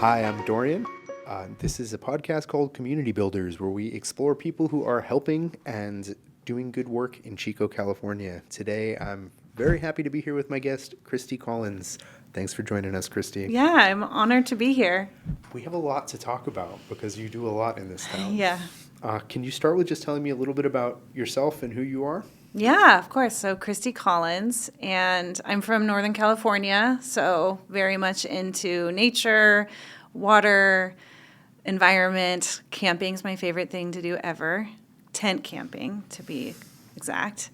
Hi, I'm Dorian. This is a podcast called Community Builders, where we explore people who are helping and doing good work in Chico, California. Today, I'm very happy to be here with my guest, Kristy Collins. Thanks for joining us, Kristy. Yeah, I'm honored to be here. We have a lot to talk about because you do a lot in this town. Yeah. Can you start with just telling me a little bit about yourself and who you are? Yeah, of course. So Kristy Collins, and I'm from Northern California, so very much into nature, water, environment. Camping's my favorite thing to do ever. Tent camping, to be exact.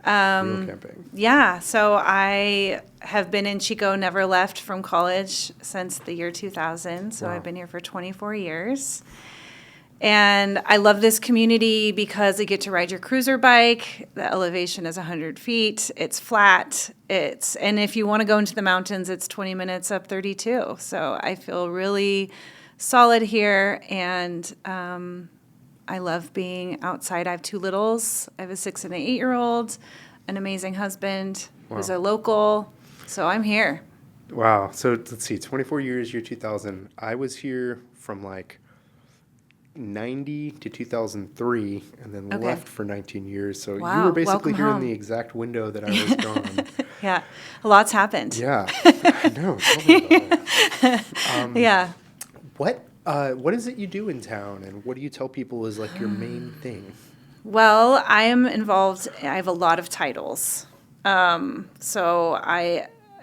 Real camping. Yeah, so I have been in Chico, never left from college since the year 2000, so Wow. I've been here for 24 years. And I love this community because you get to ride your cruiser bike. The elevation is 100 feet. It's flat. And if you want to go into the mountains, it's 20 minutes up 32. So I feel really solid here, and I love being outside. I have two littles. I have a 6 and an 8-year-old, an amazing husband who's Wow. a local. So I'm here. Wow. So let's see, 24 years, year 2000. I was here from like 90 to 2003 and then Okay. left for 19 years. So you Wow, were basically welcome here home. in the exact window that I was gone. Yeah, a lot's happened. Yeah. I know. Tell me about it. Yeah. What is it you do in town, and what do you tell people is like your main thing? Well, I am involved. I have a lot of titles.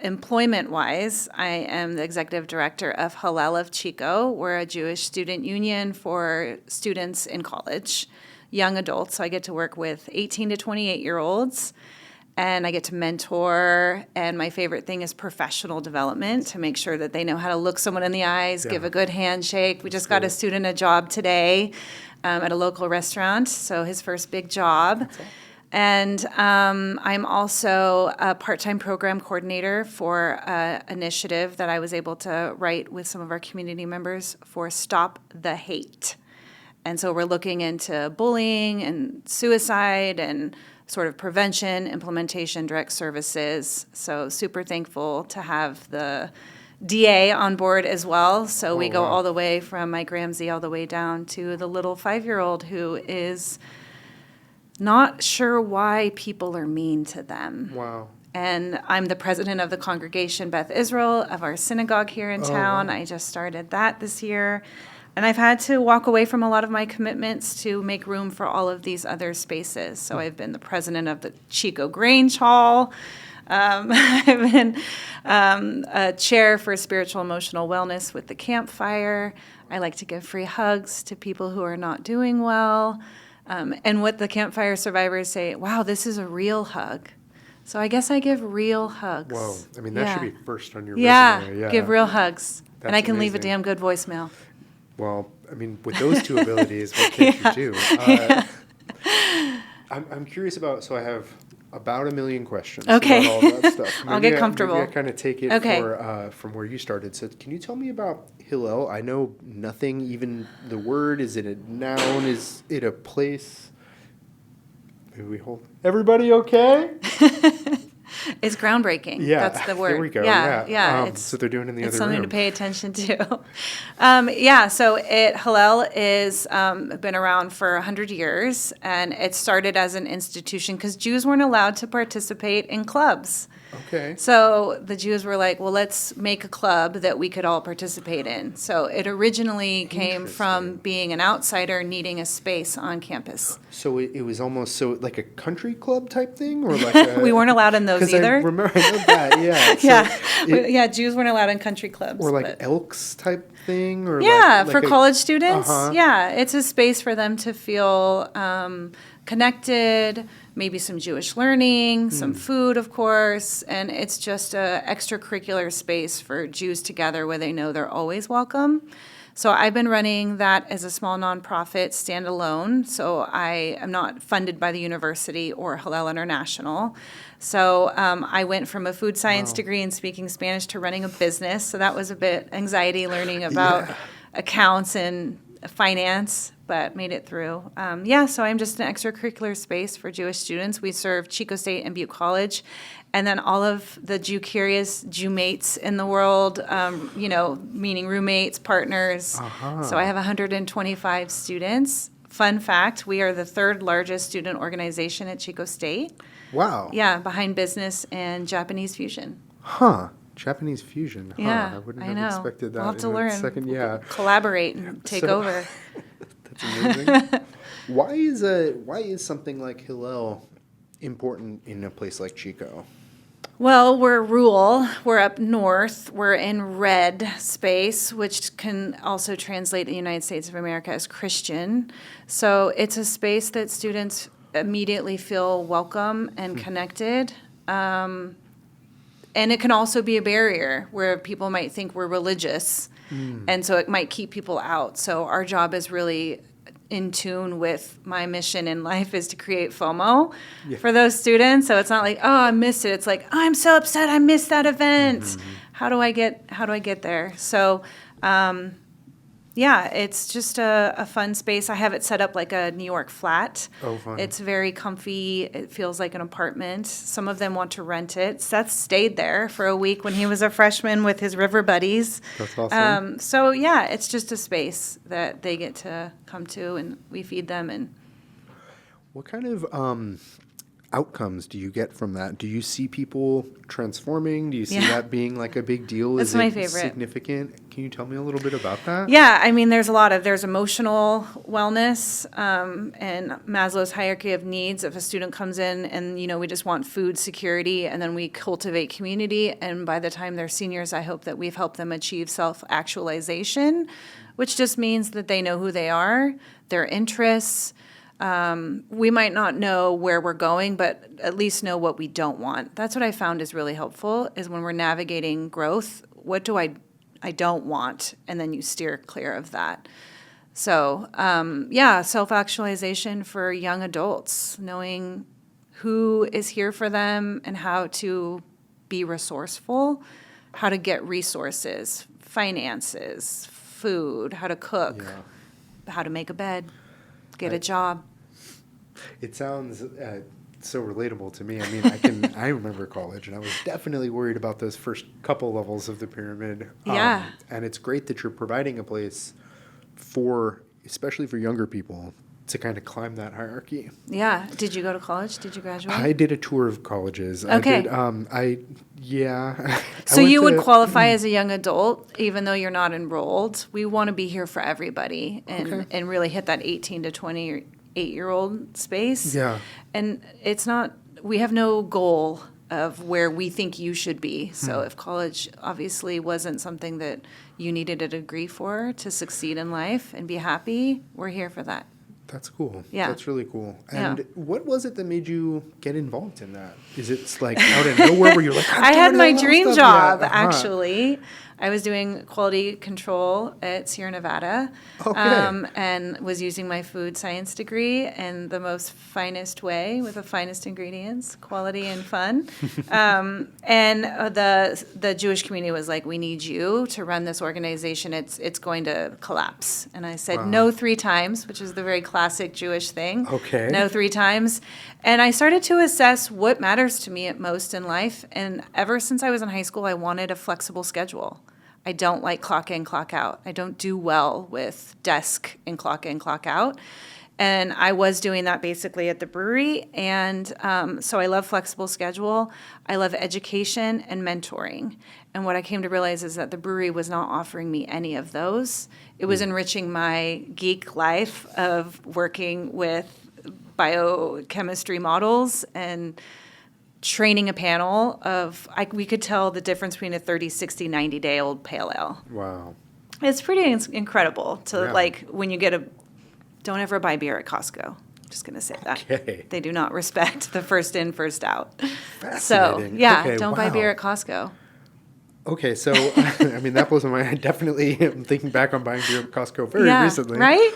Employment-wise, I am the executive director of Hillel of Chico. We're a Jewish student union for students in college, young adults. So I get to work with 18 to 28-year-olds, and I get to mentor. And my favorite thing is professional development, to make sure that they know how to look someone in the eyes, give Yeah. a good handshake. We just got a student a job today at a local restaurant, so his first big job. And I'm also a part-time program coordinator for an initiative that I was able to write with some of our community members for Stop the Hate. And so we're looking into bullying and suicide and sort of prevention, implementation, direct services. So super thankful to have the DA on board as well. So we go wow. all the way from Mike Ramsey all the way down to the little 5-year-old who is not sure why people are mean to them. Wow. And I'm the president of the congregation Beth Israel of our synagogue here in town. wow. I just started that this year. And I've had to walk away from a lot of my commitments to make room for all of these other spaces. So I've been the president of the Chico Grange Hall. I've been a chair for spiritual emotional wellness with the campfire. I like to give free hugs to people who are not doing well. And what the campfire survivors say, wow, this is a real hug. So I guess I give real hugs. Whoa. I mean, that Yeah. should be first on your Yeah, resume. Yeah. give real hugs. And That's I can leave a amazing. damn good voicemail. Well, I mean, with those two abilities, what can't you do? I'm curious about, so I have about 1 million questions Okay. about all that stuff. I'll get comfortable. Maybe I kind of take it Okay. from where you started. So can you tell me about Hillel? I know nothing, even the word. Is it a noun? Is it a place? Maybe we hold. Everybody okay? It's groundbreaking. Yeah. That's the word. There we go. Yeah. So they're doing it in the It's other something room. to pay attention to. So Hillel is been around for 100 years, and it started as an institution because Jews weren't allowed to participate in clubs. Okay. So the Jews were like, well, let's make a club that we could all participate in. So it originally came from Interesting. being an outsider needing a space on campus. So it was almost like a country club type thing, or like a, We weren't allowed in those 'cause either. I know that. Yeah. So Yeah, Jews weren't allowed in country clubs. or like but- Elks type thing, or Yeah, like for a- college students. Uh-huh. Yeah, it's a space for them to feel connected, maybe some Jewish learning, some food, of course, and it's just a extracurricular space for Jews together where they know they're always welcome. So I've been running that as a small nonprofit standalone. So I am not funded by the university or Hillel International. So I went from a food science degree in speaking Spanish to running a business. So that was a bit anxiety learning about accounts and finance, but made it through. So I'm just an extracurricular space for Jewish students. We serve Chico State and Butte College, and then all of the Jew-curious Jew-mates in the world, meaning roommates, partners. Uh-huh. So I have 125 students. Fun fact, we are the third largest student organization at Chico State. Wow. Yeah, behind business and Japanese fusion. Huh. Japanese fusion. Huh. Yeah, I wouldn't I have know. expected that We'll have to in a learn. second. Yeah. Collaborate and take over. That's amazing. Why is something like Hillel important in a place like Chico? Well, we're rural. We're up north. We're in red space, which can also translate in the United States of America as Christian. So it's a space that students immediately feel welcome and connected. And it can also be a barrier where people might think we're religious. And so it might keep people out. So our job is really in tune with my mission in life is to create FOMO for those students. So it's not like, oh, I missed it. It's like, I'm so upset I missed that event. How do I get there? So it's just a fun space. I have it set up like a New York flat. Oh, fun. It's very comfy. It feels like an apartment. Some of them want to rent it. Seth stayed there for a week when he was a freshman with his river buddies. That's awesome. It's just a space that they get to come to, and we feed them. And What kind of outcomes do you get from that? Do you see people transforming? Do you see that being like a big deal? That's Is my it favorite. significant? Can you tell me a little bit about that? yeah, I mean, there's emotional wellness and Maslow's hierarchy of needs. If a student comes in and, we just want food security, and then we cultivate community, and by the time they're seniors, I hope that we've helped them achieve self-actualization, which just means that they know who they are, their interests. We might not know where we're going, but at least know what we don't want. That's what I found is really helpful, is when we're navigating growth, what do I don't want, and then you steer clear of that. So, self-actualization for young adults, knowing who is here for them and how to be resourceful, how to get resources, finances, food, how to cook, how to make a bed, get a job. It sounds so relatable to me. I mean, I remember college, and I was definitely worried about those first couple levels of the pyramid. And it's great that you're providing a place especially for younger people, to kind of climb that hierarchy. Yeah. Did you go to college? Did you graduate? I did a tour of colleges. Okay. So you would qualify as a young adult, even though you're not enrolled. We want to be here for everybody and really hit that 18 to 28-year-old space. Yeah. And we have no goal of where we think you should be. So if college obviously wasn't something that you needed a degree for to succeed in life and be happy, we're here for that. That's cool. Yeah. That's really cool. And what was it that made you get involved in that? Is it like out of nowhere where you're like, I had my dream job, actually. I was doing quality control at Sierra Nevada, and was using my food science degree in the most finest way with the finest ingredients, quality and fun. And the Jewish community was like, "We need you to run this organization. It's going to collapse." And I said no 3 times, which is the very classic Jewish thing. Okay. No 3 times. And I started to assess what matters to me at most in life. And ever since I was in high school, I wanted a flexible schedule. I don't like clock in, clock out. I don't do well with desk and clock in, clock out. And I was doing that basically at the brewery. And so I love flexible schedule. I love education and mentoring. And what I came to realize is that the brewery was not offering me any of those. It was enriching my geek life of working with biochemistry models and training a panel of, we could tell the difference between a 30, 60, 90-day-old pale ale. Wow. It's pretty incredible to, when you don't ever buy beer at Costco. I'm just going to say that. Okay. They do not respect the first in, first out. Fascinating. So, don't buy beer at Costco. Okay, so, I mean, that blows my mind. I definitely am thinking back on buying beer at Costco very recently. Right?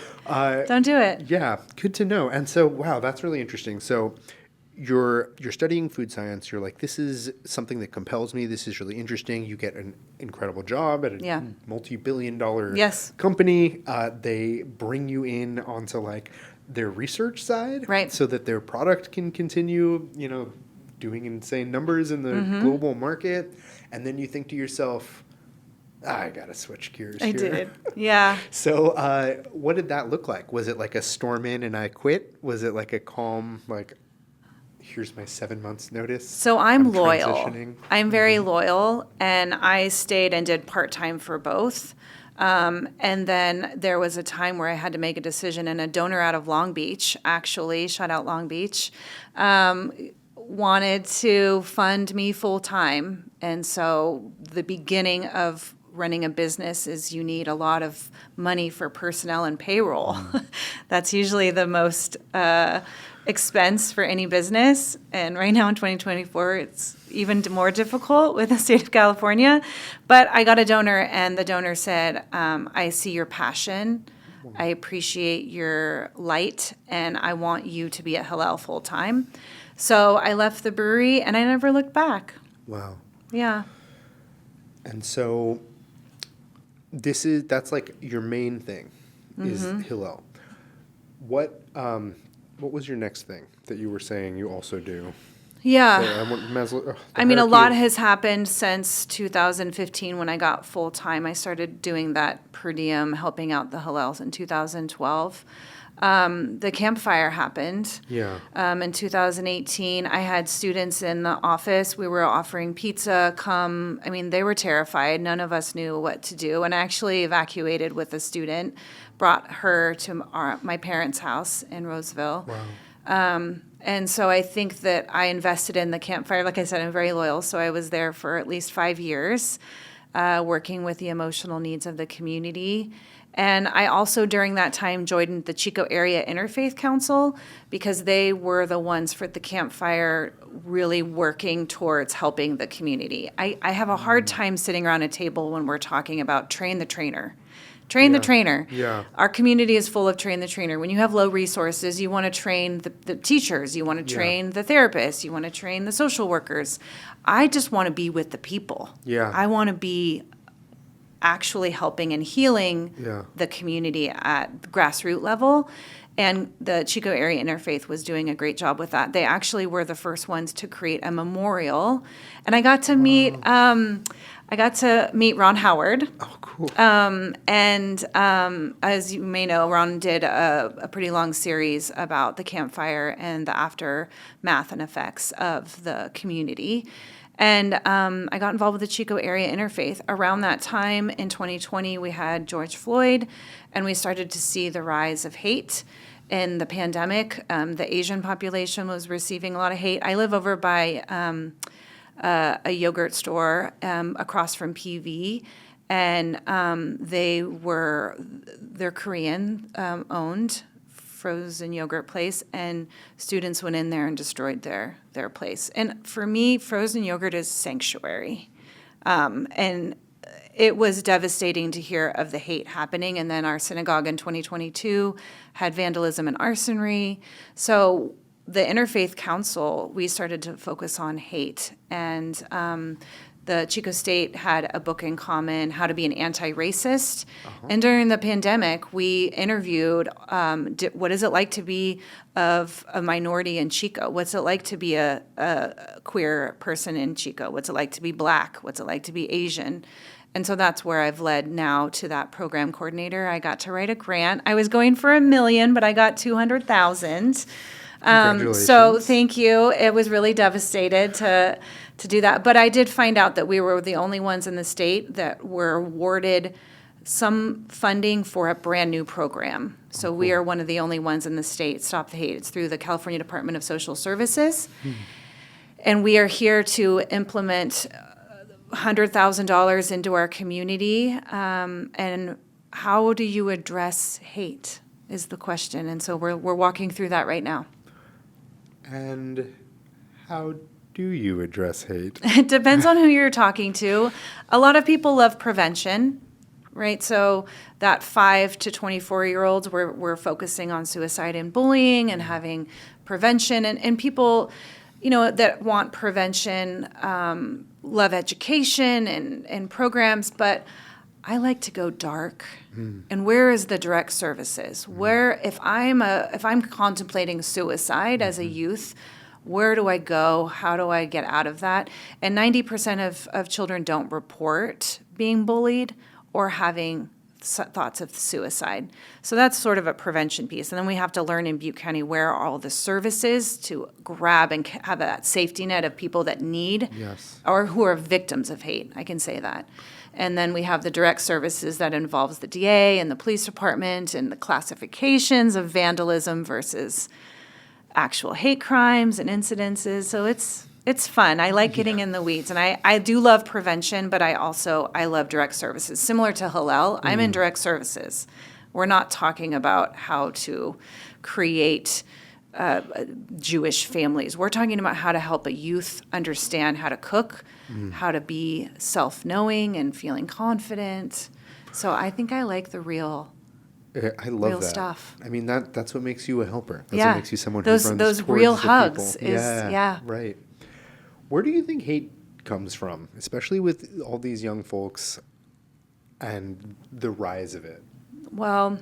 Don't do it. Yeah, good to know. And so, wow, that's really interesting. So you're studying food science. You're like, this is something that compels me. This is really interesting. You get an incredible job at a Yeah. multi-billion-dollar Yes. company. They bring you in onto like their research side, Right. so that their product can continue, doing insane numbers in the global market. And then you think to yourself, I gotta switch gears I here. did. Yeah. So, what did that look like? Was it like a storm in and I quit? Was it like a calm, like, here's my 7 months notice? So I'm loyal. transitioning? I'm very loyal, and I stayed and did part-time for both. And then there was a time where I had to make a decision, and a donor out of Long Beach, actually, shout out Long Beach, wanted to fund me full-time. And so the beginning of running a business is you need a lot of money for personnel and payroll. That's usually the most expense for any business. And right now in 2024, it's even more difficult with the state of California. But I got a donor, and the donor said, I see your passion. I appreciate your light, and I want you to be at Hillel full time. So I left the brewery, and I never looked back. Wow. Yeah. And so that's like your main thing is Hillel. What was your next thing that you were saying you also do? Yeah. I mean, a lot has. has happened since 2015 when I got full-time. I started doing that per diem, helping out the Hillels in 2012. The campfire happened. Yeah. In 2018, I had students in the office. We were offering pizza. They were terrified. None of us knew what to do. And I actually evacuated with a student, brought her to my parents' house in Roseville. Wow. And so I think that I invested in the campfire. Like I said, I'm very loyal, so I was there for at least 5 years, working with the emotional needs of the community. And I also, during that time, joined the Chico Area Interfaith Council because they were the ones for the campfire really working towards helping the community. I have a hard time sitting around a table when we're talking about train the trainer. Train the trainer. Yeah. Our community is full of train the trainer. When you have low resources, you want to train the teachers, you want to train the therapists, you want to train the social workers. I just want to be with the people. Yeah. I want to be actually helping and healing the community at the grassroots level. And the Chico Area Interfaith was doing a great job with that. They actually were the first ones to create a memorial. And I got to meet Ron Howard. Oh, cool. As you may know, Ron did a pretty long series about the campfire and the aftermath and effects of the community. And I got involved with the Chico Area Interfaith. Around that time in 2020, we had George Floyd, and we started to see the rise of hate in the pandemic. The Asian population was receiving a lot of hate. I live over by a yogurt store across from PV, and they're Korean owned frozen yogurt place, and students went in there and destroyed their place. And for me, frozen yogurt is sanctuary. And it was devastating to hear of the hate happening. And then our synagogue in 2022 had vandalism and arsonry. So the Interfaith Council, we started to focus on hate. And the Chico State had a book in common, How to Be an Anti-Racist. And during the pandemic, we interviewed, what is it like to be of a minority in Chico? What's it like to be a queer person in Chico? What's it like to be Black? What's it like to be Asian? And so that's where I've led now to that program coordinator. I got to write a grant. I was going for $1 million, but I got $200,000. So thank you. It was really devastated to do that. But I did find out that we were the only ones in the state that were awarded some funding for a brand new program. So we are one of the only ones in the state, Stop the Hate. It's through the California Department of Social Services. And we are here to implement $100,000 into our community. And how do you address hate is the question. And so we're walking through that right now. And how do you address hate? It depends on who you're talking to. A lot of people love prevention. right? So that 5 to 24-year-olds, we're focusing on suicide and bullying and having prevention. And people, that want prevention love education and programs, but I like to go dark. And where is the direct services? Where, if I'm contemplating suicide as a youth, where do I go? How do I get out of that? And 90% of children don't report being bullied or having thoughts of suicide. So that's sort of a prevention piece. And then we have to learn in Butte County where are all the services to grab and have that safety net of people that need or who are victims of hate. I can say that. And then we have the direct services that involves the DA and the police department and the classifications of vandalism versus actual hate crimes and incidences. So it's fun. I like getting in the weeds. And I do love prevention, but I love direct services. Similar to Hillel, I'm in direct services. We're not talking about how to create Jewish families. We're talking about how to help a youth understand how to cook, how to be self-knowing and feeling confident. So I think I like the real real that stuff. I mean, that's what makes you a helper. That's Yeah. what makes you someone who runs those towards real the hugs people. Right. Where do you think hate comes from, especially with all these young folks and the rise of it? Well,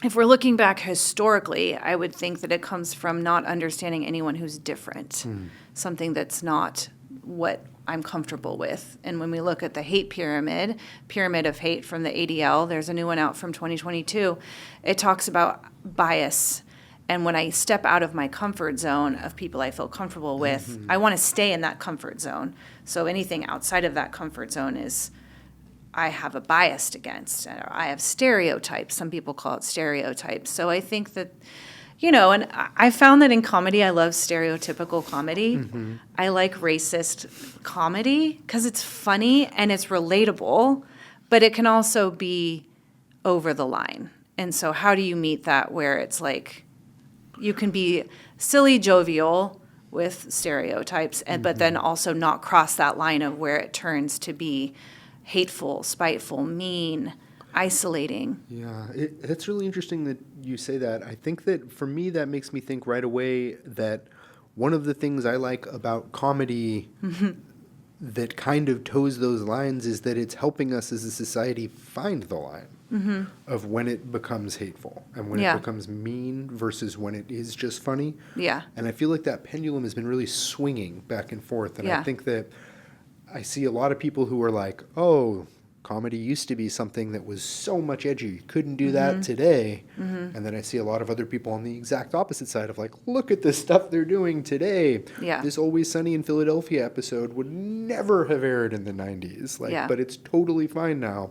if we're looking back historically, I would think that it comes from not understanding anyone who's different, something that's not what I'm comfortable with. And when we look at the hate pyramid of hate from the ADL, there's a new one out from 2022. It talks about bias. And when I step out of my comfort zone of people I feel comfortable with, I want to stay in that comfort zone. So anything outside of that comfort zone is I have a bias against, or I have stereotypes. Some people call it stereotypes. So I think that, and I found that in comedy, I love stereotypical comedy. I like racist comedy because it's funny and it's relatable, but it can also be over the line. And so how do you meet that where it's like you can be silly, jovial with stereotypes, but then also not cross that line of where it turns to be hateful, spiteful, mean, isolating. Yeah, it's really interesting that you say that. I think that for me, that makes me think right away that one of the things I like about comedy that kind of toes those lines is that it's helping us as a society find the line of when it becomes hateful and when it becomes mean versus when it is just funny. Yeah. And I feel like that pendulum has been really swinging back and forth. And I think that I see a lot of people who are like, oh, comedy used to be something that was so much edgy. You couldn't do that today. And then I see a lot of other people on the exact opposite side of like, look at the stuff they're doing today. Yeah. This Always Sunny in Philadelphia episode would never have aired in the 90s. But it's totally fine now.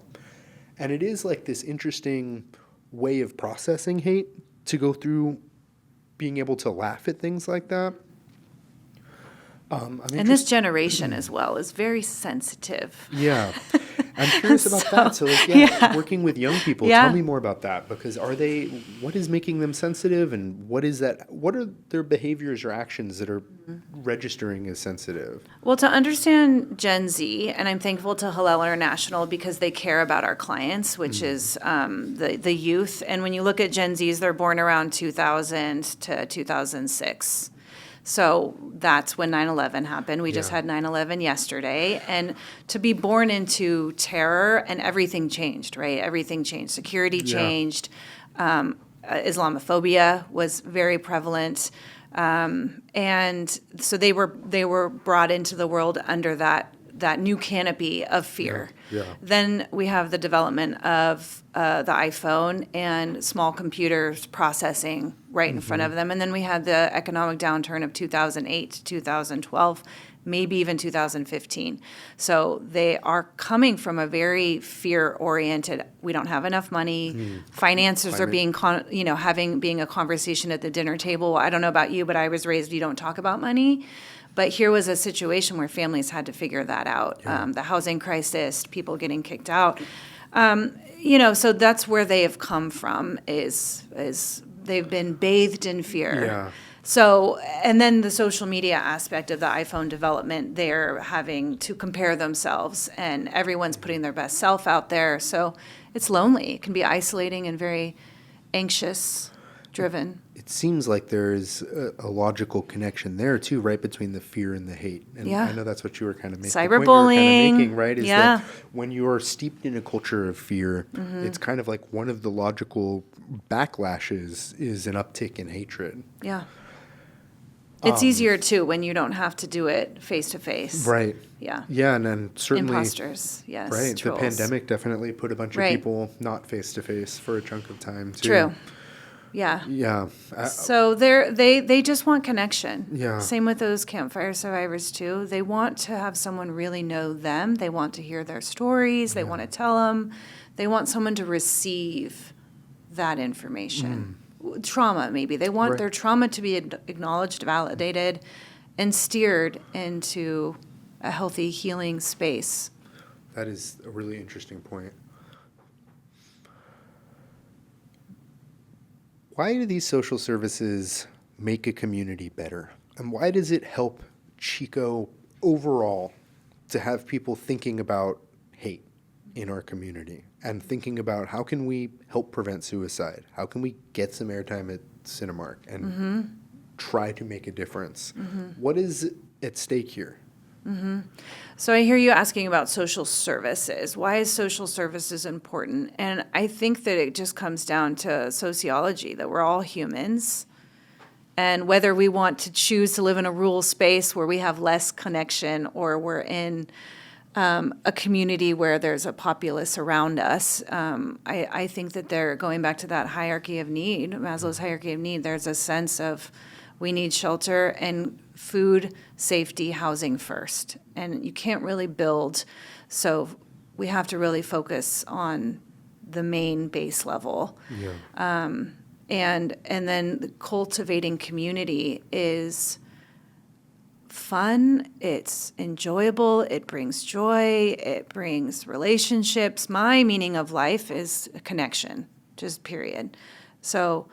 And it is like this interesting way of processing hate to go through being able to laugh at things like that. And this generation as well is very sensitive. Yeah. I'm curious about that. So, working with young people, tell me more about that. Because what is making them sensitive and what are their behaviors or actions that are registering as sensitive? Well, to understand Gen Z, and I'm thankful to Hillel International because they care about our clients, which is the youth. And when you look at Gen Zs, they're born around 2000 to 2006. So that's when 9/11 happened. We just had 9/11 yesterday. And to be born into terror, and everything changed, right? Everything changed. Security changed. Islamophobia was very prevalent. And so they were brought into the world under that new canopy of fear. Then we have the development of the iPhone and small computers processing right in front of them. And then we had the economic downturn of 2008 to 2012, maybe even 2015. So they are coming from a very fear-oriented, we don't have enough money, finances are being, being a conversation at the dinner table. I don't know about you, but I was raised, you don't talk about money. But here was a situation where families had to figure that out. The housing crisis, people getting kicked out. So that's where they have come from is they've been bathed in fear. So, and then the social media aspect of the iPhone development, they're having to compare themselves, and everyone's putting their best self out there. So it's lonely. It can be isolating and very anxious driven. It seems like there's a logical connection there too, right, between the fear and the hate. And Yeah. I know that's what you were kind of making. Cyberbullying. The point you were kind of making, right? Is Yeah. that when you are steeped in a culture of fear, it's kind of like one of the logical backlashes is an uptick in hatred. Yeah. It's easier too when you don't have to do it face to face. Right. Yeah. Yeah, and then certainly, Imposters. Yes. right, Trolls. the pandemic definitely put a bunch Right. of people not face to face for a chunk of time too. True. Yeah. Yeah. So they just want connection. Yeah. Same with those campfire survivors too. They want to have someone really know them. They want to hear their stories. They want to tell them. They want someone to receive that information. Trauma, maybe. They want Right. their trauma to be acknowledged, validated, and steered into a healthy, healing space. That is a really interesting point. Why do these social services make a community better? And why does it help Chico overall to have people thinking about hate in our community and thinking about how can we help prevent suicide? How can we get some airtime at Cinemark and try to make a difference? What is at stake here? So I hear you asking about social services. Why is social services important? And I think that it just comes down to sociology, that we're all humans. And whether we want to choose to live in a rural space where we have less connection or we're in a community where there's a populace around us, I think that they're going back to that hierarchy of need, Maslow's hierarchy of need. There's a sense of we need shelter and food, safety, housing first. And you can't really build, so we have to really focus on the main base level. Yeah. And then cultivating community is fun, it's enjoyable, it brings joy, it brings relationships. My meaning of life is a connection, just period. So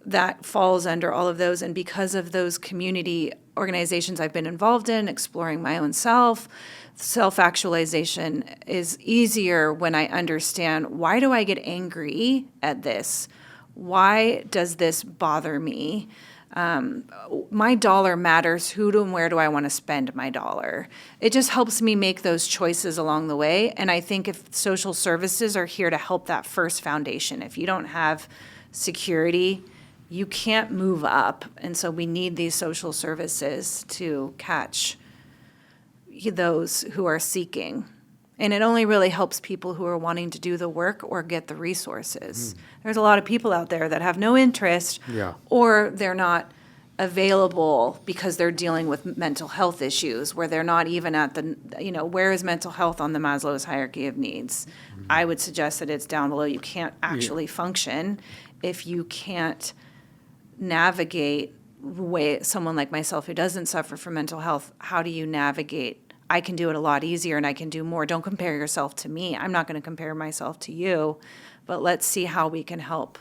that falls under all of those, and because of those community organizations I've been involved in, exploring my own self-actualization is easier when I understand, why do I get angry at this? Why does this bother me? My dollar matters. Who and where do I want to spend my dollar? It just helps me make those choices along the way. And I think if social services are here to help that first foundation, if you don't have security, you can't move up. And so we need these social services to catch those who are seeking. And it only really helps people who are wanting to do the work or get the resources. There's a lot of people out there that have no interest, Yeah. or they're not available because they're dealing with mental health issues, where they're not even at the, where is mental health on the Maslow's hierarchy of needs? I would suggest that it's down below. You can't actually function if you can't navigate the way someone like myself who doesn't suffer from mental health. How do you navigate? I can do it a lot easier and I can do more. Don't compare yourself to me. I'm not going to compare myself to you, but let's see how we can help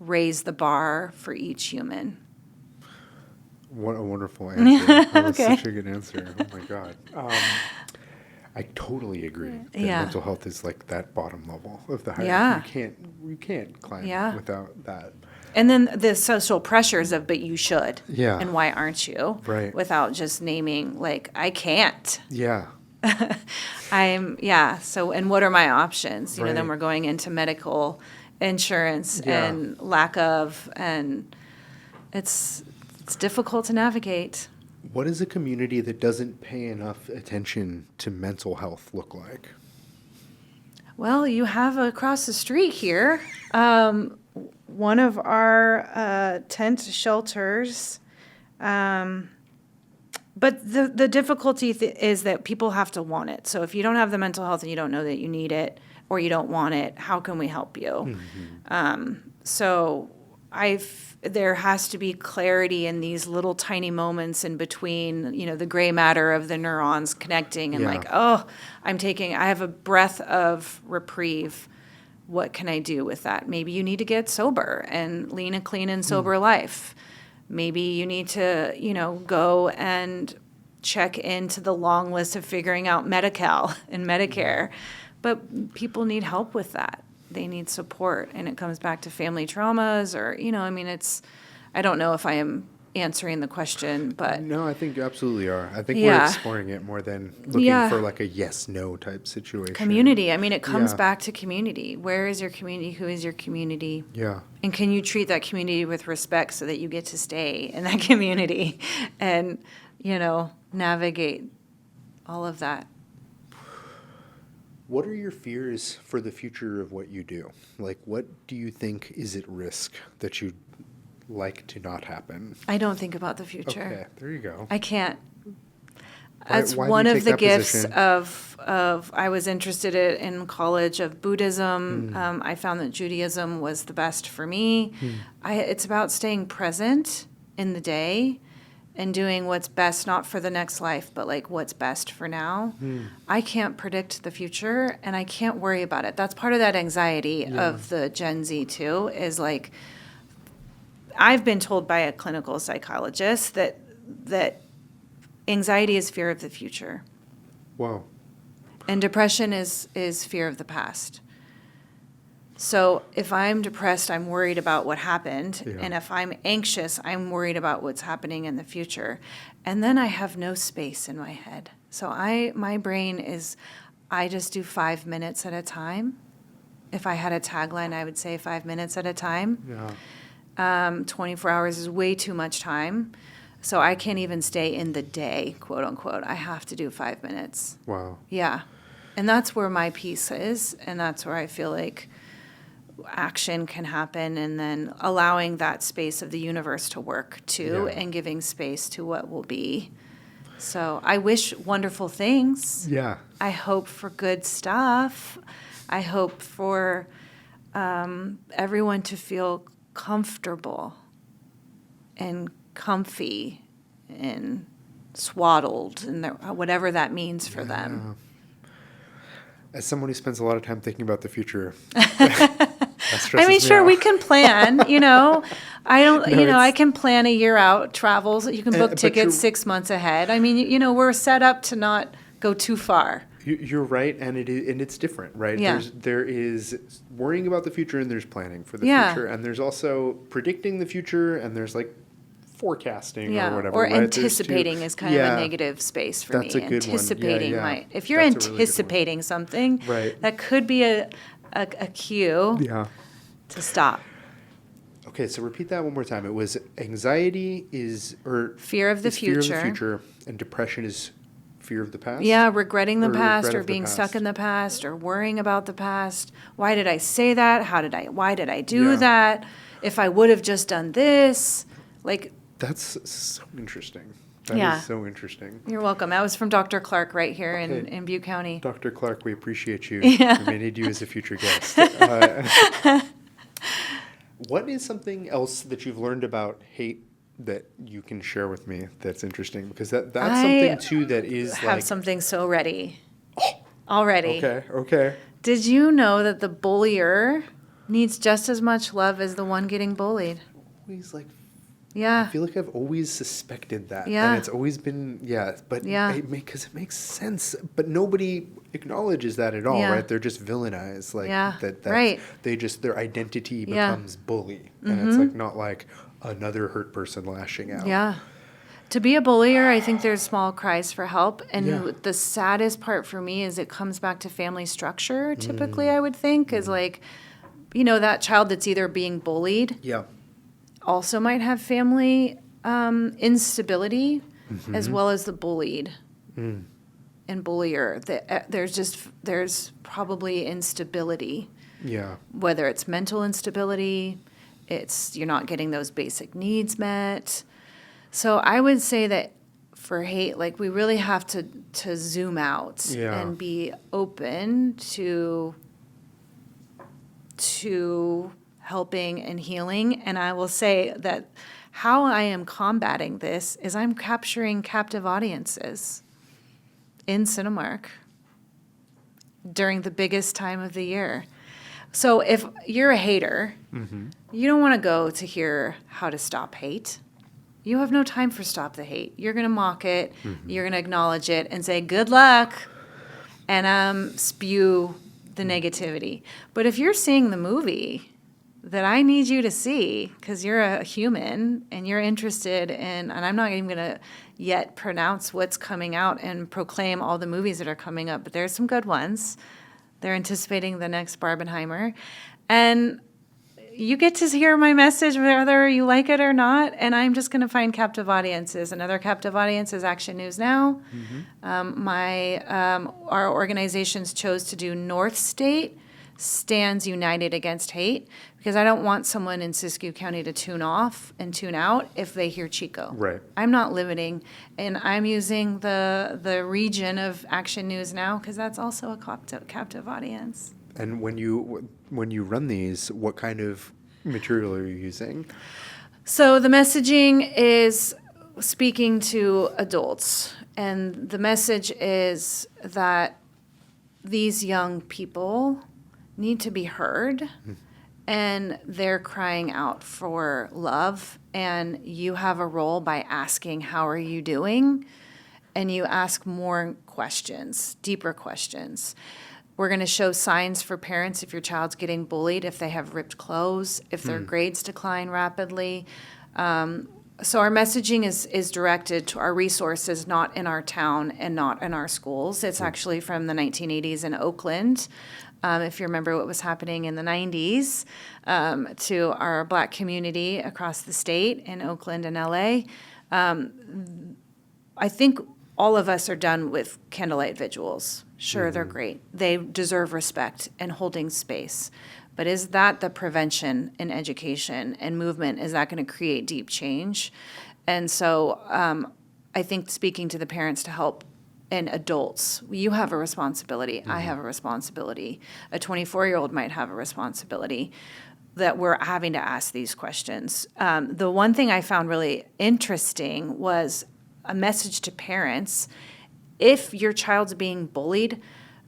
raise the bar for each human. What a wonderful answer. That was Okay. such a good answer. Oh my God. I totally agree that Yeah. mental health is like that bottom level of the hierarchy. Yeah. You can't climb Yeah. without that. And then the social pressures of, but you should. Yeah. And why aren't you? Right. Without just naming, like, I can't. Yeah. So, and what are my options? Then Right. we're going into medical insurance Yeah. and lack of, and it's difficult to navigate. What does a community that doesn't pay enough attention to mental health look like? Well, you have across the street here, one of our tent shelters. But the difficulty is that people have to want it. So if you don't have the mental health and you don't know that you need it or you don't want it, how can we help you? So there has to be clarity in these little tiny moments in between, the gray matter of the neurons connecting and Yeah. I have a breath of reprieve. What can I do with that? Maybe you need to get sober and lead a clean and sober life. Maybe you need to, go and check into the long list of figuring out Medi-Cal and Medicare. But people need help with that. They need support. And it comes back to family traumas or, I don't know if I am answering the question, but No, I think you absolutely are. I think Yeah. we're exploring it more than looking Yeah. for like a yes/no type situation. community. It comes Yeah. back to community. Where is your community? Who is your community? Yeah. And can you treat that community with respect so that you get to stay in that community and, navigate all of that? What are your fears for the future of what you do? Like, what do you think is at risk that you'd like to not happen? I don't think about the future. Okay, there you go. I can't. Why That's do you one take of the that gifts position? of I was interested in college of Buddhism. Hmm. I found that Judaism was the best for me. It's about staying present in the day and doing what's best, not for the next life, but like what's best for now. I can't predict the future and I can't worry about it. That's part of that anxiety of the Gen Z too, is like, I've been told by a clinical psychologist that anxiety is fear of the future. Wow. And depression is fear of the past. So if I'm depressed, I'm worried about what happened. Yeah. And if I'm anxious, I'm worried about what's happening in the future. And then I have no space in my head. So my brain is, I just do 5 minutes at a time. If I had a tagline, I would say 5 minutes at a time. Yeah. 24 hours is way too much time. So I can't even stay in the day, quote unquote. I have to do 5 minutes. Wow. Yeah. And that's where my peace is. And that's where I feel like action can happen, and then allowing that space of the universe to work too, Yeah. and giving space to what will be. So I wish wonderful things. Yeah. I hope for good stuff. I hope for everyone to feel comfortable and comfy and swaddled, and whatever that means for them. As someone who spends a lot of time thinking about the future, that stresses me Sure, out. we can plan, I don't, No, I it's- can plan a year out travels. You can book but tickets you're- 6 months ahead. We're set up to not go too far. You're right, and it's different, right? Yeah. There is worrying about the future, and there's planning for the Yeah. future, and there's also predicting the future, and there's like forecasting Yeah, or whatever. or right? There's anticipating is kind of yeah, a negative space for That's me. a good one. Yeah, Anticipating yeah. might. If you're That's a really good one. anticipating something, Right. that could be a cue Yeah. to stop. Okay, so repeat that one more time. It was anxiety Fear of the fear of future. the future, and depression is fear of the past. Yeah, regretting the Or past, regret or of the being past. stuck in the past, or worrying about the past. Why did I say that? Why did I do Yeah. that? If I would have just done this, like, That's so interesting. That is Yeah. so interesting. you're welcome. That was from Dr. Clark right here Okay. in Butte County. Dr. Clark, we appreciate you. Yeah. We may need you as a future guest. What is something else that you've learned about hate that you can share with me that's interesting? Because that's I something, too, that is Have like... something so ready already. Okay. Did you know that the bullier needs just as much love as the one getting bullied? Always like... I Yeah. feel like I've always suspected that. Yeah. And it's always been, but Yeah. because it makes sense. But nobody acknowledges that at all, Yeah. right? They're just villainized. Like Yeah, that's, right. their identity Yeah. becomes bully. And it's like not like another hurt person lashing out. Yeah. To be a bullier, I think there's small cries for help. And Yeah. the saddest part for me is it comes back to family structure, typically, I would think, is like, that child that's either being bullied Yeah. also might have family instability, as well as the bullied and bullier. There's probably instability, Yeah. whether it's mental instability, you're not getting those basic needs met. So I would say that for hate, like, we really have to zoom out Yeah. and be open to helping and healing. And I will say that how I am combating this is I'm capturing captive audiences in Cinemark during the biggest time of the year. So if you're a hater, you don't want to go to hear how to stop hate. You have no time for stop the hate. You're going to mock it. You're going to acknowledge it and say, good luck, and spew the negativity. But if you're seeing the movie that I need you to see, because you're a human and you're interested in, and I'm not even going to yet pronounce what's coming out and proclaim all the movies that are coming up, but there's some good ones. They're anticipating the next Barbenheimer. And you get to hear my message whether you like it or not, and I'm just going to find captive audiences. Another captive audience is Action News Now. Our organizations chose to do North State Stands United Against Hate, because I don't want someone in Siskiyou County to tune off and tune out if they hear Chico. Right. I'm not limiting, and I'm using the region of Action News Now because that's also a captive audience. And when you run these, what kind of material are you using? So the messaging is speaking to adults, and the message is that these young people need to be heard, and they're crying out for love, and you have a role by asking, how are you doing? And you ask more questions, deeper questions. We're going to show signs for parents if your child's getting bullied, if they have ripped clothes, if their grades decline rapidly. So our messaging is directed to our resources, not in our town and not in our schools. It's actually from the 1980s in Oakland, if you remember what was happening in the 90s, to our Black community across the state in Oakland and LA. I think all of us are done with candlelight vigils. Sure, they're great. They deserve respect and holding space. But is that the prevention in education and movement? Is that going to create deep change? And so I think speaking to the parents to help, and adults, you have a responsibility. I have a responsibility. A 24-year-old might have a responsibility that we're having to ask these questions. The one thing I found really interesting was a message to parents. If your child's being bullied,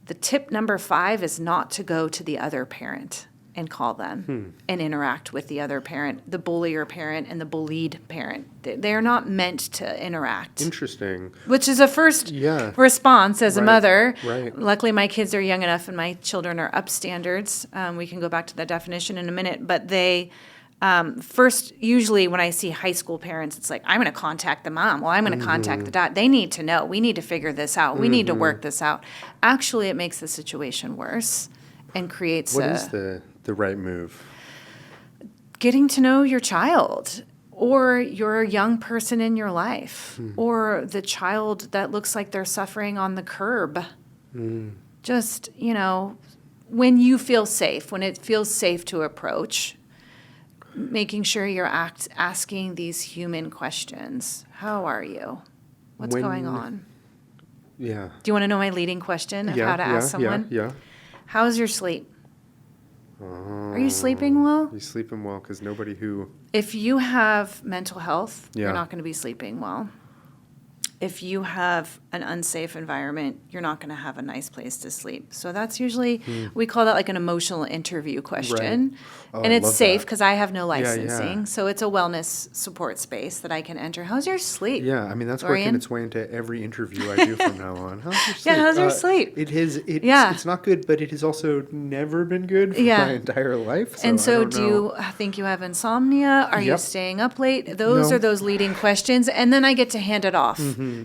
the tip number 5 is not to go to the other parent and call them and interact with the other parent, the bullier parent and the bullied parent. They're not meant to interact. Interesting. Which is a first response as a mother. Right. Luckily, my kids are young enough and my children are up standards. We can go back to the definition in a minute, but they... first, usually when I see high school parents, it's like, I'm going to contact the mom. Well, I'm going to contact the dad. They need to know. We need to figure this out. We need to work this out. Actually, it makes the situation worse and creates What is the right move? getting to know your child or your young person in your life or the child that looks like they're suffering on the curb. Just, when you feel safe, when it feels safe to approach, making sure you're asking these human questions. How are you? What's going on? Yeah. Do you want to know my leading question of how to ask someone? Yeah. How's your sleep? Are you sleeping well? You're sleeping well because nobody who... If you have mental health, Yeah. you're not going to be sleeping well. If you have an unsafe environment, you're not going to have a nice place to sleep. So that's usually, we call that like an emotional interview question. Oh, and I it's love safe that. because I have no licensing. yeah. So it's a wellness support space that I can enter. How's your sleep? Yeah, I mean, that's Lorian? working its way into every interview I do from now on. How's your sleep? Yeah, how's your sleep? It's not good, but it has also never been good for my entire life. So And I so don't do know. you think you have insomnia? Are you Yep. staying up late? Those No. are those leading questions. And then I get to hand it off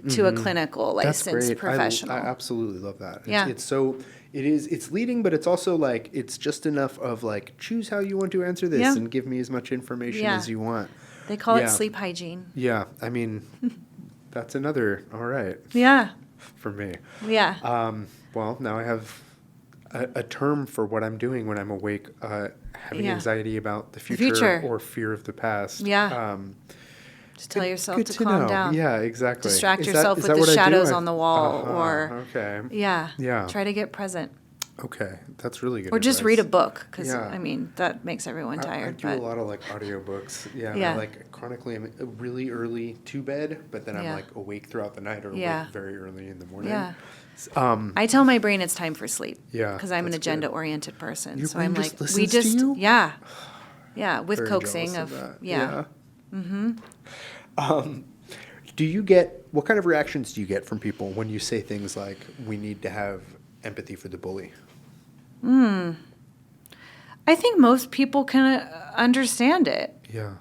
to a clinical That's licensed great. professional. I absolutely love that. Yeah. It's leading, but it's also like, it's just enough of like, choose how you want to answer this Yeah. and give me as much information Yeah. as you want. They call it Yeah. sleep hygiene. Yeah, I mean, that's another, all right, Yeah. for me. Yeah. Well, now I have a term for what I'm doing when I'm awake, having Yeah. anxiety about the future, future. or fear of the past. Yeah. Just tell yourself Good to to calm know. down. Yeah, exactly. Distract Is yourself is with the what I do? shadows on the wall Uh-huh, or Okay. yeah. Yeah. Try to get present. Okay, that's really good. Or just advice. read a book because Yeah. I mean that makes everyone I tired. do but a lot of like audiobooks. Yeah, and Yeah. I like chronically I'm really early to bed, but then I'm Yeah. like awake throughout the night or Yeah. awake very early in the morning. yeah. I tell my brain it's time for sleep. Yeah, Because I'm an that's good. agenda-oriented person. Your So I'm brain like, just we listens to just, you? yeah. Yeah, with Very coaxing jealous of, that. yeah. What kind of reactions do you get from people when you say things like, we need to have empathy for the bully? I think most people can understand it. Yeah.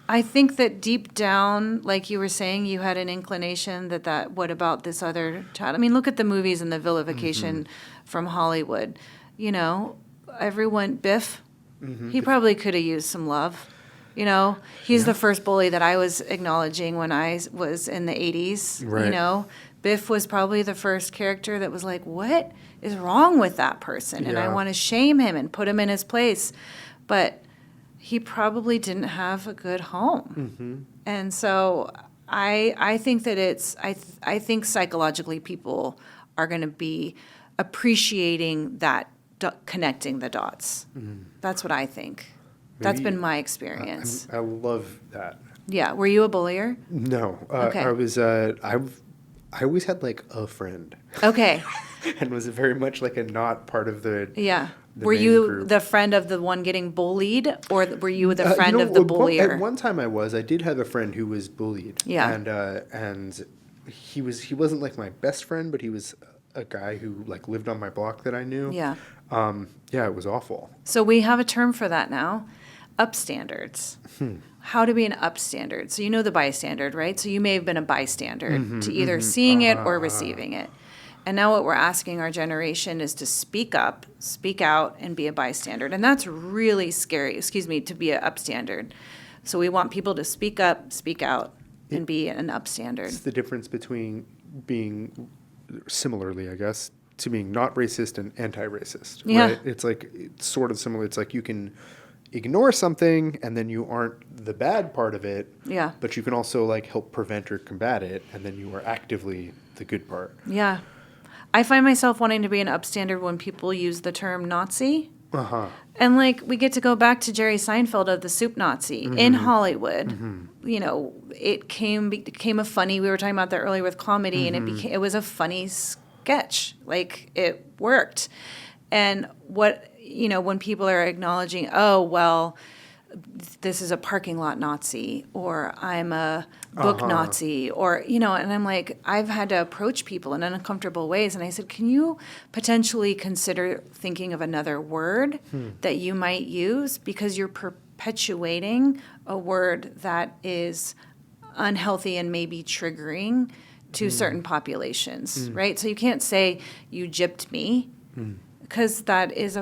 I think that deep down, like you were saying, you had an inclination that what about this other child? I mean, look at the movies and the vilification from Hollywood. You know, everyone, Biff, he probably could have used some love. You know, he's the first bully that I was acknowledging when I was in the 80s. Right. You know, Biff was probably the first character that was like, what is wrong with that person? And I want to shame him and put him in his place. But he probably didn't have a good home. And so I think that I think psychologically people are going to be appreciating that connecting the dots. That's what I think. That's been my experience. I love that. Yeah. Were you a bullier? No. Okay. I was, I always had like a friend. Okay. And was very much like a not part of the Yeah. the Were main you group. the friend of the one getting bullied, or were you the friend of the bullier? At one time I did have a friend who was bullied. Yeah. And he wasn't like my best friend, but he was a guy who like lived on my block that I knew. Yeah. Yeah, it was awful. So we have a term for that now, upstandards. How to be an upstandard. So you know the bystander, right? So you may have been a bystander to either seeing it or receiving it. And now what we're asking our generation is to speak up, speak out, and be a bystander. And that's really scary, to be an upstandard. So we want people to speak up, speak out, and be an upstandard. It's the difference between being, similarly, I guess, to being not racist and anti-racist. Yeah. Right? It's sort of similar. It's like you can ignore something and then you aren't the bad part of it. Yeah. But you can also like help prevent or combat it, and then you are actively the good part. Yeah. I find myself wanting to be an upstander when people use the term Nazi. And like we get to go back to Jerry Seinfeld of the Soup Nazi in Hollywood. You know, it became a funny. We were talking about that earlier with comedy, and it was a funny sketch. Like it worked. And when people are acknowledging, oh well, this is a parking lot Nazi, or I'm a book Nazi, or, and I'm like, I've had to approach people in uncomfortable ways. And I said, can you potentially consider thinking of another word that you might use? Because you're perpetuating a word that is unhealthy and maybe triggering to certain populations, right? So you can't say, you gypped me. Because that is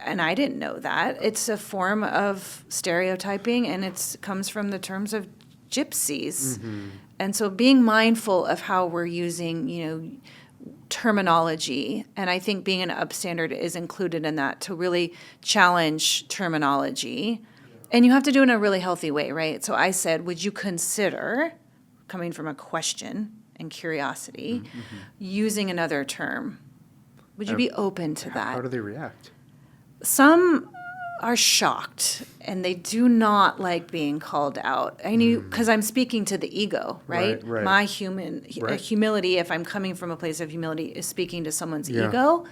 and I didn't know that. It's a form of stereotyping, and it comes from the terms of gypsies. And so being mindful of how we're using, terminology, and I think being an upstandard is included in that, to really challenge terminology. And you have to do it in a really healthy way, right? So I said, would you consider, coming from a question and curiosity, using another term? Would you be open to that? How do they react? Some are shocked, and they do not like being called out. I knew, because I'm speaking to the ego, right? Right. My humility, if I'm coming from a place of humility, is speaking to someone's ego.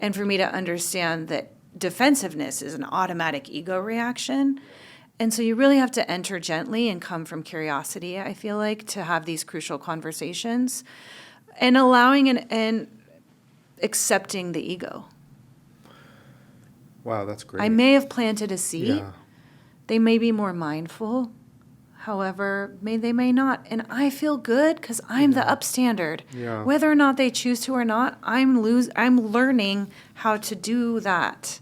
And for me to understand that defensiveness is an automatic ego reaction. And so you really have to enter gently and come from curiosity, I feel like, to have these crucial conversations. And allowing and accepting the ego. Wow, that's great. I may have planted a seed. Yeah. They may be more mindful. However, they may not. And I feel good because I'm the upstandard. Yeah. Whether or not they choose to or not, I'm learning how to do that.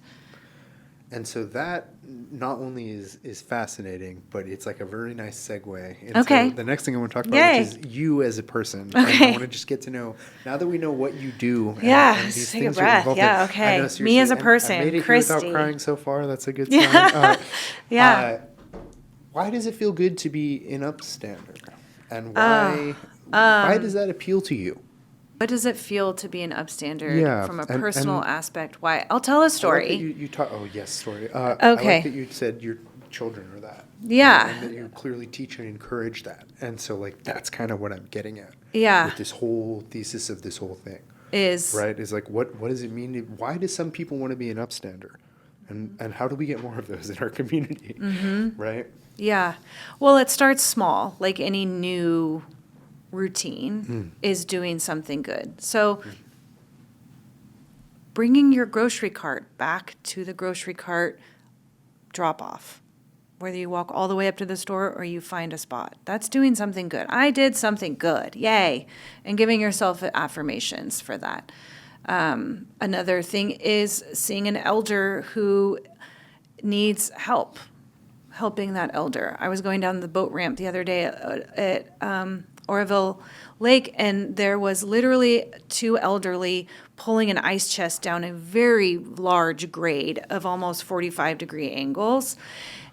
And so that not only is fascinating, but it's like a very nice segue into Okay. the next thing I want to talk about, which is you as a person. And I want to just get to know, now that we know what you do. And these take a things you're breath. involved Yeah, in. okay. I know, Me seriously, as a and person, I made it here without Kristy. crying so far. That's a good sign. Yeah. Why does it feel good to be an upstander? And why does that appeal to you? What does it feel to be an upstander from a and- personal and- aspect? Why? I'll tell a story. I like that you talk. Oh yes, story. I like that you said your children are that. Yeah. And that you clearly teach and encourage that, and so like that's kind of what I'm getting at. Yeah. With this whole thesis of this whole thing, Is right? Is like what does it mean? Why do some people want to be an upstander, And how do we get more of those in our community, right? Yeah. Well, it starts small, like any new routine is doing something good. So bringing your grocery cart back to the grocery cart drop off, whether you walk all the way up to the store or you find a spot, that's doing something good. I did something good. Yay. And giving yourself affirmations for that. Another thing is seeing an elder who needs help, helping that elder. I was going down the boat ramp the other day at Oroville Lake, and there was literally two elderly pulling an ice chest down a very large grade of almost 45-degree angles,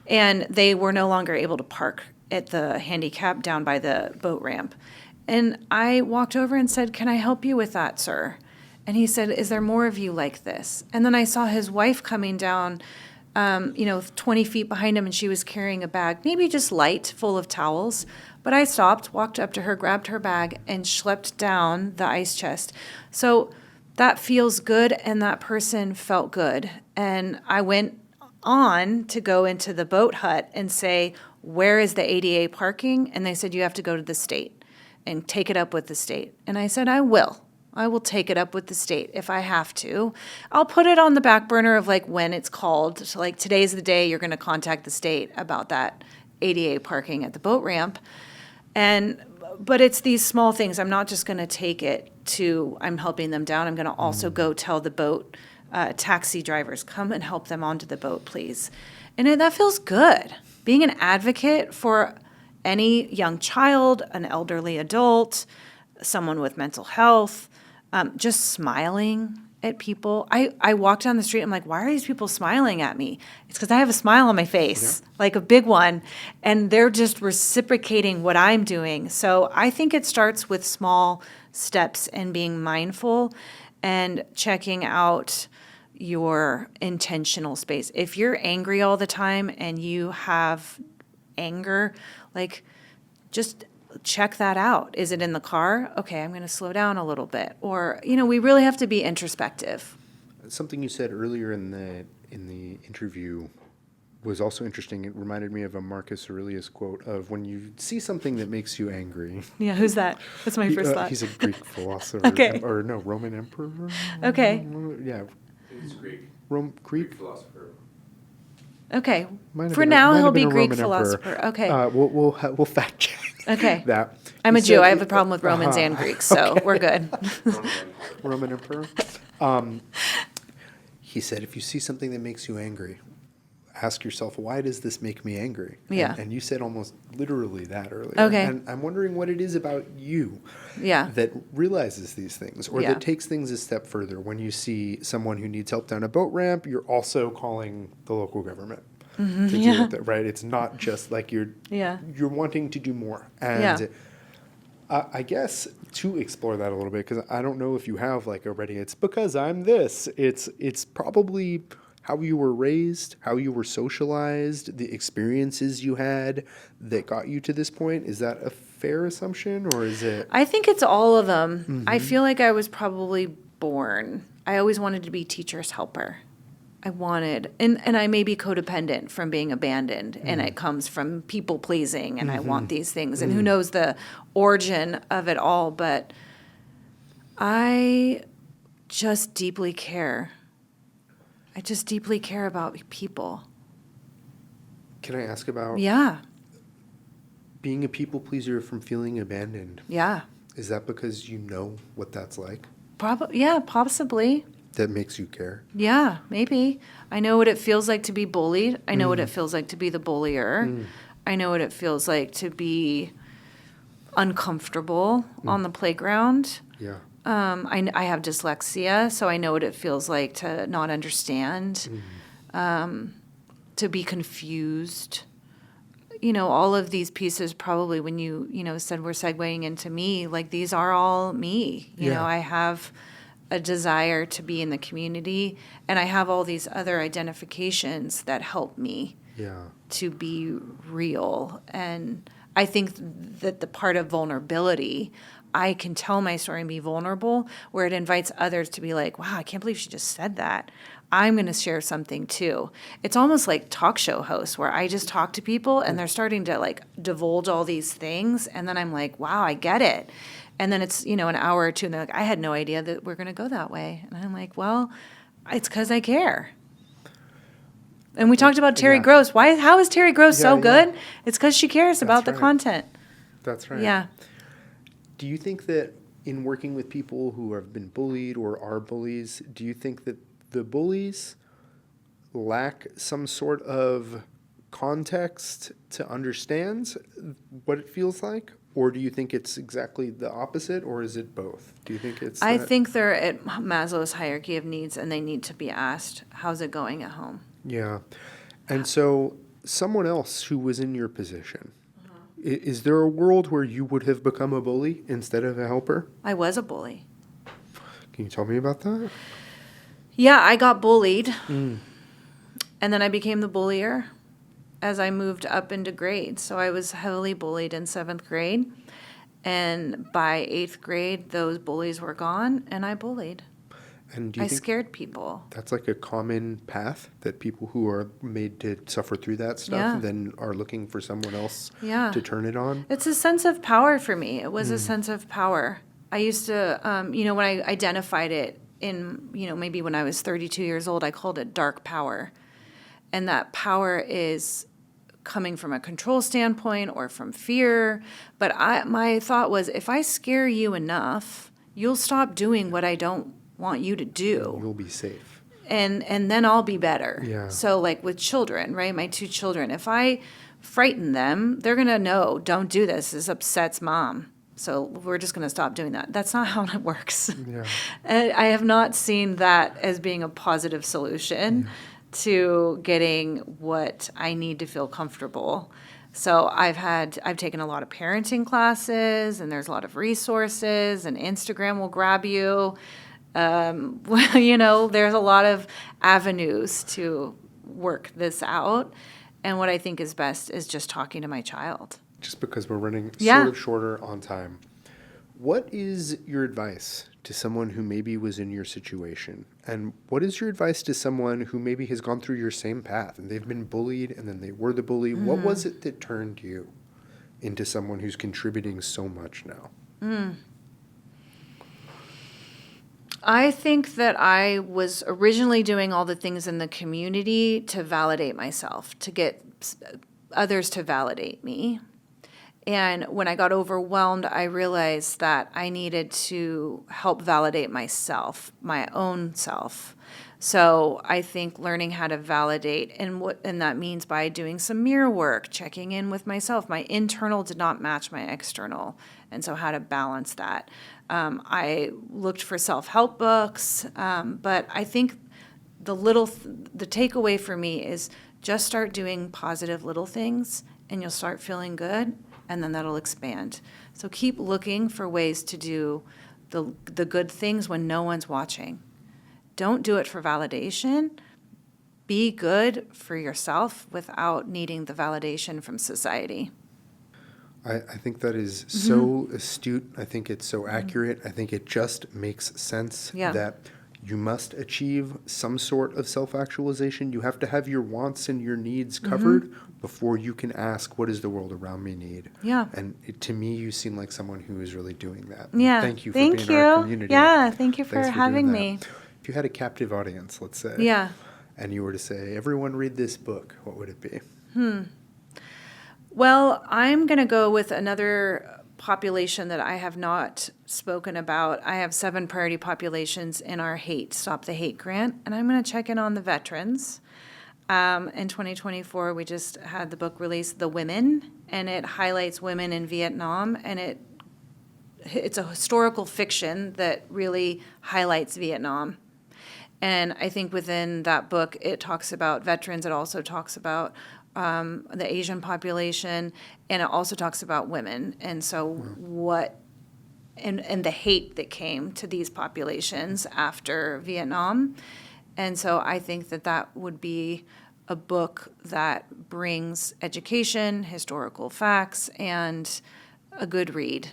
and they were no longer able to park at the handicap down by the boat ramp. And I walked over and said, "Can I help you with that, sir?" And he said, "Is there more of you like this?" And then I saw his wife coming down 20 feet behind him, and she was carrying a bag, maybe just light, full of towels. But I stopped, walked up to her, grabbed her bag, and schlepped down the ice chest. So that feels good, and that person felt good. And I went on to go into the boat hut and say, "Where is the ADA parking?" And they said, "You have to go to the state and take it up with the state." And I said, "I will. I will take it up with the state if I have to. I'll put it on the back burner of like when it's called. So like today's the day you're going to contact the state about that ADA parking at the boat ramp." But it's these small things. I'm not just going to take it to I'm helping them down. I'm going to also go tell the boat taxi drivers, come and help them onto the boat, please. And that feels good. Being an advocate for any young child, an elderly adult, someone with mental health, just smiling at people. I walk down the street, I'm like, why are these people smiling at me? It's because I have a smile on my face, like a big one, and they're just reciprocating what I'm doing. So I think it starts with small steps and being mindful and checking out your intentional space. If you're angry all the time and you have anger, like just check that out. Is it in the car? Okay, I'm going to slow down a little bit. Or, we really have to be introspective. Something you said earlier in the interview was also interesting. It reminded me of a Marcus Aurelius quote of when you see something that makes you angry. Yeah, who's that? That's my first thought. He's a Greek philosopher. Okay. Or no, Roman emperor. Okay. Yeah. It's Greek. Greek? Greek philosopher. Okay. Might have For been now, might he'll have been be a Greek Roman philosopher. emperor. Okay. We'll fact check. Okay. That. I'm He a Jew. said- I have a problem with Romans and Greeks, so we're good. Roman emperor. He said, if you see something that makes you angry, ask yourself, why does this make me angry? Yeah. And you said almost literally that earlier. Okay. And I'm wondering what it is about you Yeah. that realizes these things or Yeah. that takes things a step further. When you see someone who needs help down a boat ramp, you're also calling the local government to deal with it, right? It's not just like you're wanting to do more. And I guess to explore that a little bit, because I don't know if you have like already, it's because I'm this. It's probably how you were raised, how you were socialized, the experiences you had that got you to this point. Is that a fair assumption, or is it? I think it's all of them. I feel like I was probably born. I always wanted to be teacher's helper. I wanted, and I may be codependent from being abandoned, and it comes from people pleasing, and I want these things, and who knows the origin of it all, but I just deeply care. I just deeply care about people. Can I ask about being a people pleaser from feeling abandoned? Yeah. Is that because you know what that's like? Possibly. That makes you care? Yeah, maybe. I know what it feels like to be bullied. I know what it feels like to be the bullier. I know what it feels like to be uncomfortable on the playground. Yeah. I have dyslexia, so I know what it feels like to not understand, to be confused. All of these pieces probably when you said we're segueing into me, like these are all me. I have a desire to be in the community, and I have all these other identifications that help me to be real. And I think that the part of vulnerability, I can tell my story and be vulnerable, where it invites others to be like, wow, I can't believe she just said that. I'm going to share something too. It's almost like talk show hosts where I just talk to people and they're starting to like divulge all these things. And then I'm like, wow, I get it. And then it's, an hour or two and they're like, I had no idea that we're going to go that way. And I'm like, well, it's because I care. And we talked about Terry Gross. How is Terry Gross so good? It's because she cares about the content. That's right. Yeah. Do you think that in working with people who have been bullied or are bullies, do you think that the bullies lack some sort of context to understand what it feels like? Or do you think it's exactly the opposite, or is it both? Do you think it's I think they're at Maslow's hierarchy of needs, and they need to be asked, how's it going at home? Yeah. And so someone else who was in your position, is there a world where you would have become a bully instead of a helper? I was a bully. Can you tell me about that? Yeah, I got bullied, and then I became the bullier as I moved up into grades. So I was heavily bullied in 7th grade, and by 8th grade, those bullies were gone, and I bullied. And do you I think scared people. that's like a common path, that people who are made to suffer through that stuff then are looking for someone else to turn it on? It's a sense of power for me. It was a sense of power. I used to, when I identified it in, maybe when I was 32 years old, I called it dark power. And that power is coming from a control standpoint or from fear. But my thought was, if I scare you enough, you'll stop doing what I don't want you to do. You'll be safe. And then I'll be better. Yeah. So like with children, right? My 2 children, if I frighten them, they're going to know, don't do this. This upsets mom. So we're just going to stop doing that. That's not how it works. Yeah. And I have not seen that as being a positive solution to getting what I need to feel comfortable. So I've taken a lot of parenting classes, and there's a lot of resources, and Instagram will grab you. There's a lot of avenues to work this out. And what I think is best is just talking to my child. Just because we're running sort of shorter on time, what is your advice to someone who maybe was in your situation? And what is your advice to someone who maybe has gone through your same path and they've been bullied and then they were the bully? What was it that turned you into someone who's contributing so much now? I think that I was originally doing all the things in the community to validate myself, to get others to validate me. And when I got overwhelmed, I realized that I needed to help validate myself, my own self. So I think learning how to validate, and that means by doing some mirror work, checking in with myself. My internal did not match my external, and so how to balance that. I looked for self-help books, but I think the takeaway for me is just start doing positive little things, and you'll start feeling good, and then that'll expand. So keep looking for ways to do the good things when no one's watching. Don't do it for validation. Be good for yourself without needing the validation from society. I think that is so astute. I think it's so accurate. I think it just makes sense that you must achieve some sort of self-actualization. You have to have your wants and your needs covered before you can ask, what does the world around me need? Yeah. And to me, you seem like someone who is really doing that. Yeah. Thank you for being in our community. Yeah, thank you for Thanks having doing me. that. If you had a captive audience, let's say, and you were to say, everyone read this book, what would it be? Well, I'm going to go with another population that I have not spoken about. I have 7 priority populations in our Stop the Hate grant, and I'm going to check in on the veterans. In 2024, we just had the book released, The Women, and it highlights women in Vietnam, and it's a historical fiction that really highlights Vietnam. And I think within that book, it talks about veterans. It also talks about the Asian population, and it also talks about women. And so and the hate that came to these populations after Vietnam. And so I think that would be a book that brings education, historical facts, and a good read.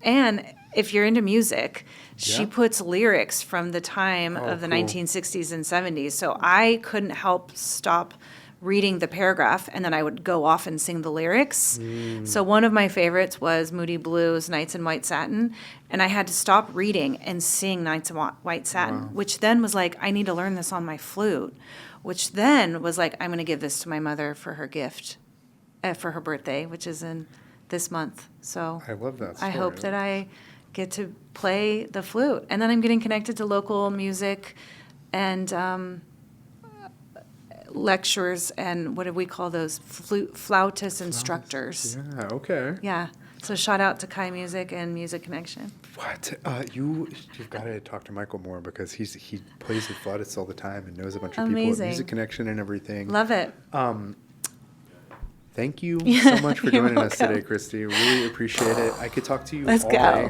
And if you're into music, she Yeah. puts lyrics from the time of the cool. 1960s and 70s. So I couldn't help stop reading the paragraph, and then I would go off and sing the lyrics. So one of my favorites was Moody Blues, Nights in White Satin, and I had to stop reading and sing Nights in White Satin, which then was like, I need to learn this on my flute, which then was like, I'm going to give this to my mother for her gift, for her birthday, which is in this month. So I love that I story. hope that I get to play the flute. And then I'm getting connected to local music and lecturers and what do we call those? Flautist instructors. Yeah, okay. Yeah. So shout out to Kai Music and Music Connection. What? You've got to talk to Michael more because he plays with flautists all the time and knows a bunch of people Amazing. at Music Connection and everything. Love it. Thank you so much for You're joining us today, welcome. Kristy. Really appreciate it. I could talk to you Let's all go. day.